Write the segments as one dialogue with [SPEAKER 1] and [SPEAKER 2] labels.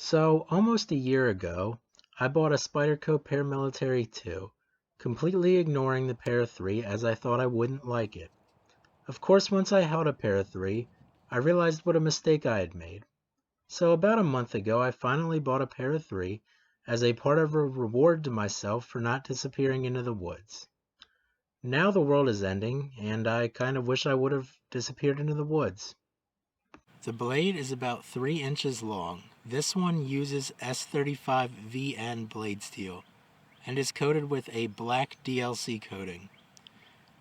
[SPEAKER 1] So, almost a year ago, I bought a Spyderco Paramilitary 2, completely ignoring the Para 3 as I thought I wouldn't like it. Of course, once I held a Para 3, I realized what a mistake I had made. So, about a month ago, I finally bought a Para 3 as a part of a reward to myself for not disappearing into the woods. Now the world is ending, and I kind of wish I would have disappeared into the woods. The blade is about 3 inches long. This one uses S35VN blade steel and is coated with a black DLC coating.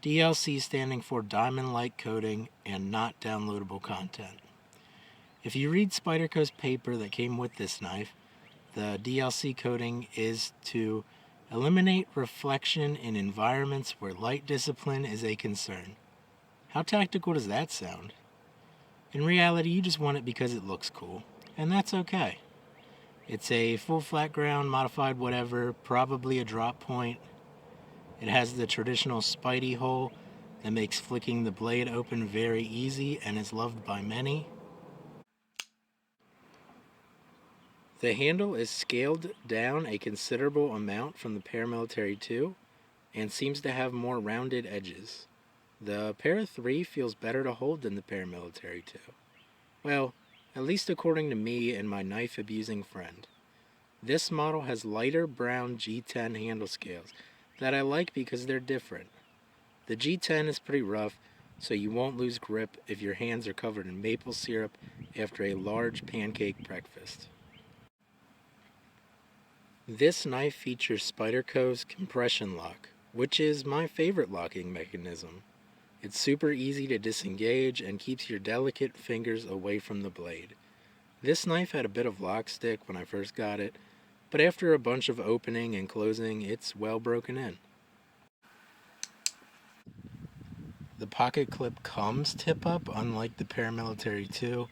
[SPEAKER 1] DLC standing for Diamond Light Coating and not downloadable content. If you read Spyderco's paper that came with this knife, the DLC coating is to eliminate reflection in environments where light discipline is a concern. How tactical does that sound? In reality, you just want it because it looks cool, and that's okay. It's a full flat ground, modified whatever, probably a drop point. It has the traditional Spidey hole that makes flicking the blade open very easy and is loved by many. The handle is scaled down a considerable amount from the Paramilitary 2 and seems to have more rounded edges. The Para 3 feels better to hold than the Paramilitary 2. Well, at least according to me and my knife abusing friend. This model has lighter brown G10 handle scales that I like because they're different. The G10 is pretty rough, so you won't lose grip if your hands are covered in maple syrup after a large pancake breakfast. This knife features Spyderco's compression lock, which is my favorite locking mechanism. It's super easy to disengage and keeps your delicate fingers away from the blade. This knife had a bit of lock stick when I first got it, but after a bunch of opening and closing, it's well broken in. The pocket clip comes tip up, unlike the Paramilitary 2.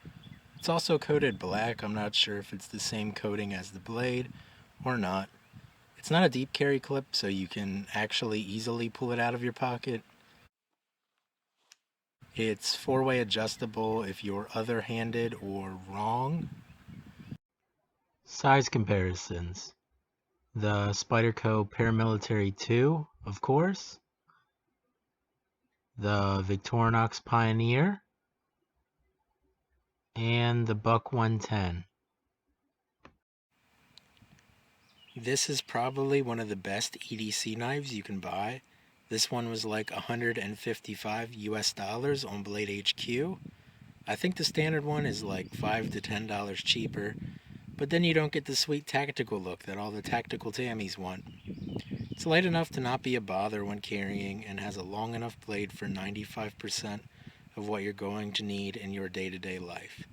[SPEAKER 1] It's also coated black. I'm not sure if it's the same coating as the blade or not. It's not a deep carry clip, so you can actually easily pull it out of your pocket. It's 4-way adjustable if you're other-handed or wrong. Size comparisons. The Spyderco Paramilitary 2, of course. The Victorinox Pioneer. And the Buck 110. This is probably one of the best EDC knives you can buy. This one was like $155 US on Blade HQ. I think the standard one is like $5 to $10 cheaper, but then you don't get the sweet tactical look that all the tactical Tammies want. It's light enough to not be a bother when carrying and has a long enough blade for 95% of what you're going to need in your day-to-day life.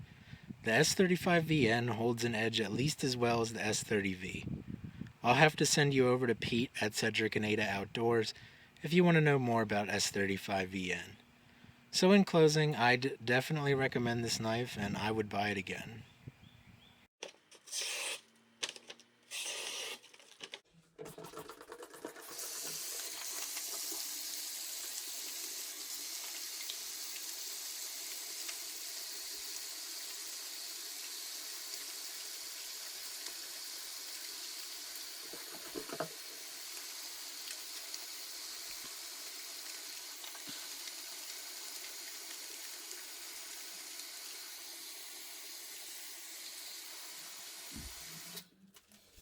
[SPEAKER 1] The S35VN holds an edge at least as well as the S30V. I'll have to send you over to Pete at Cedric and Ada Outdoors if you want to know more about S35VN. So in closing, I'd definitely recommend this knife and I would buy it again.